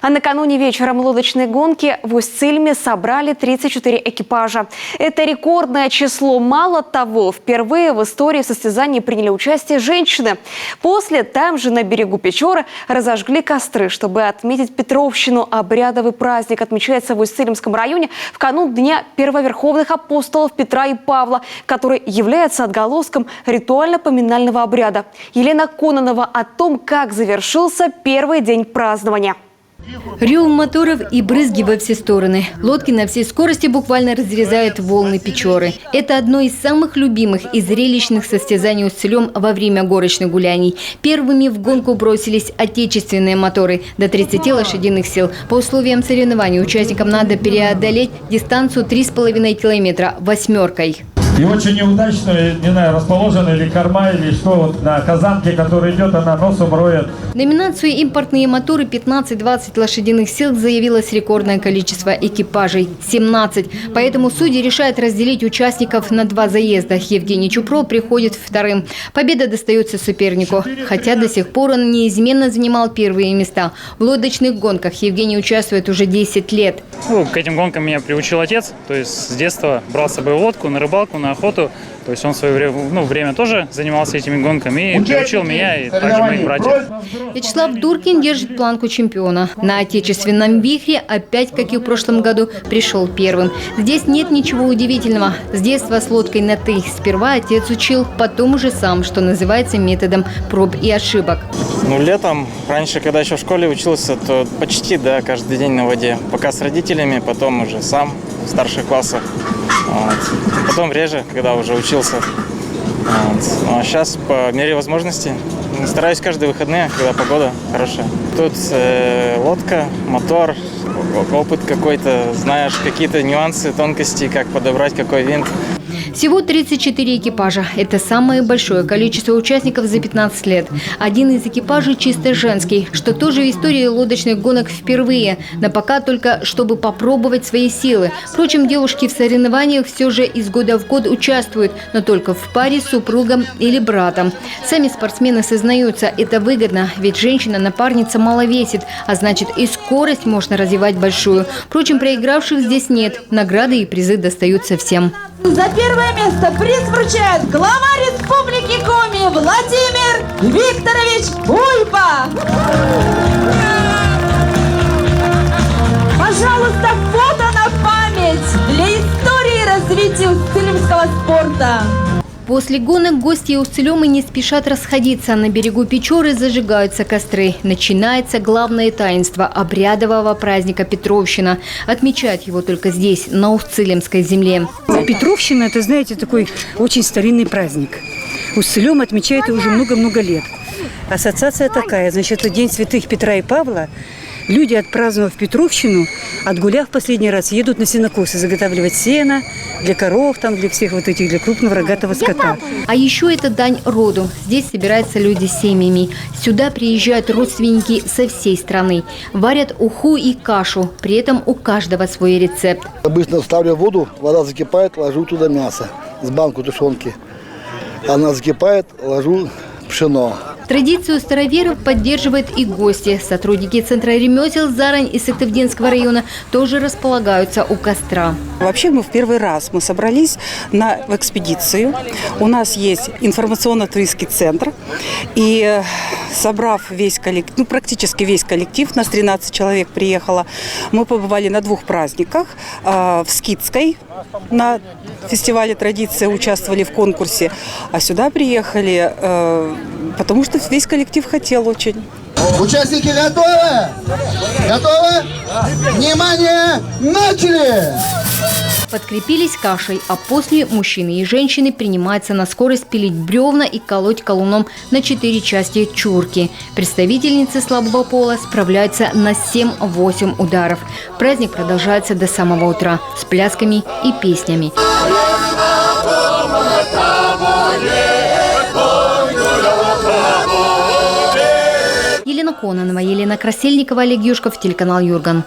А накануне вечером лодочной гонки в Усть-Цильме собрали 34 экипажа. Это рекордное число. Мало того, впервые в истории в состязании приняли участие женщины. После там же на берегу Печоры разожгли костры, чтобы отметить Петровщину. Обрядовый праздник отмечается в Усть-Цильмском районе в канун Дня первоверховных апостолов Петра и Павла, который является отголоском ритуально-поминального обряда. Елена Кононова о том, как завершился первый день празднования. Рев моторов и брызги во все стороны. Лодки на всей скорости буквально разрезают волны Печоры. Это одно из самых любимых и зрелищных состязаний Усть-Цилем во время горочных гуляний. Первыми в гонку бросились отечественные моторы до 30 лошадиных сил. По условиям соревнований участникам надо преодолеть дистанцию 3,5 километра восьмеркой. И очень неудачно, не знаю, расположена или корма, или что, вот на казанке, которая идет, она носом роет. В номинацию «Импортные моторы» 15-20 лошадиных сил заявилось рекордное количество экипажей – 17. Поэтому судьи решают разделить участников на 2 заезда. Евгений Чупро приходит вторым. Победа достается сопернику, хотя до сих пор он неизменно занимал первые места. В лодочных гонках Евгений участвует уже 10 лет. К этим гонкам меня приучил отец. То есть с детства брал с собой лодку на рыбалку, на охоту. То есть он в свое время тоже занимался этими гонками и приучил меня и также моих братьев. Вячеслав Дуркин держит планку чемпиона. На отечественном вихре опять, как и в прошлом году, пришел первым. Здесь нет ничего удивительного. С детства с лодкой на «ты». Сперва отец учил, потом уже сам, что называется, методом проб и ошибок. Летом, раньше, когда еще в школе учился, то почти, каждый день на воде. Пока с родителями, потом уже сам в старших классах. Потом реже, когда уже учился. Ну, а сейчас по мере возможности стараюсь каждые выходные, когда погода хорошая. Тут лодка, мотор, опыт какой-то, знаешь какие-то нюансы, тонкости, как подобрать какой винт. Всего 34 экипажа. Это самое большое количество участников за 15 лет. Один из экипажей чисто женский, что тоже в истории лодочных гонок впервые. Но пока только, чтобы попробовать свои силы. Впрочем, девушки в соревнованиях все же из года в год участвуют, но только в паре с супругом или братом. Сами спортсмены сознаются, это выгодно, ведь женщина-напарница мало весит, а значит и скорость можно развивать большую. Впрочем, проигравших здесь нет. Награды и призы достаются всем. За первое место приз вручает глава Республики Коми Владимир Викторович Буйба. Пожалуйста, фото на память для истории развития усть-цилимского спорта. После гонок гости Усть-Цилема не спешат расходиться. На берегу Печоры зажигаются костры. Начинается главное таинство обрядового праздника Петровщина. Отмечают его только здесь, на Усть-Цилемской земле. Петровщина – это, знаете, такой очень старинный праздник. Усть-Цилем отмечает его уже много-много лет. Ассоциация такая, значит, это День святых Петра и Павла. Люди, отпраздновав Петровщину, отгуляв последний раз, едут на сенокосы заготавливать сено для коров, для всех для крупного рогатого скота. А еще это дань роду. Здесь собираются люди с семьями. Сюда приезжают родственники со всей страны. Варят уху и кашу. При этом у каждого свой рецепт. Обычно ставлю воду, вода закипает, ложу туда мясо с банку тушенки. Она закипает, ложу пшено. Традицию староверов поддерживают и гости. Сотрудники Центра ремесел Зарань из Сыктывдинского района тоже располагаются у костра. Вообще мы в первый раз собрались в экспедицию. У нас есть информационно-туристский центр. И собрав весь коллектив, практически весь коллектив, нас 13 человек приехало, мы побывали на 2 праздниках. В Скидской на фестивале «Традиция» участвовали в конкурсе. А сюда приехали, потому что весь коллектив хотел очень. Участники готовы? Готовы? Внимание! Начали! Подкрепились кашей, а после мужчины и женщины принимаются на скорость пилить бревна и колоть колуном на 4 части чурки. Представительницы слабого пола справляются на 7-8 ударов. Праздник продолжается до самого утра с плясками и песнями. Елена Кононова, Елена Красильникова, Олег Юшков, телеканал Юрган.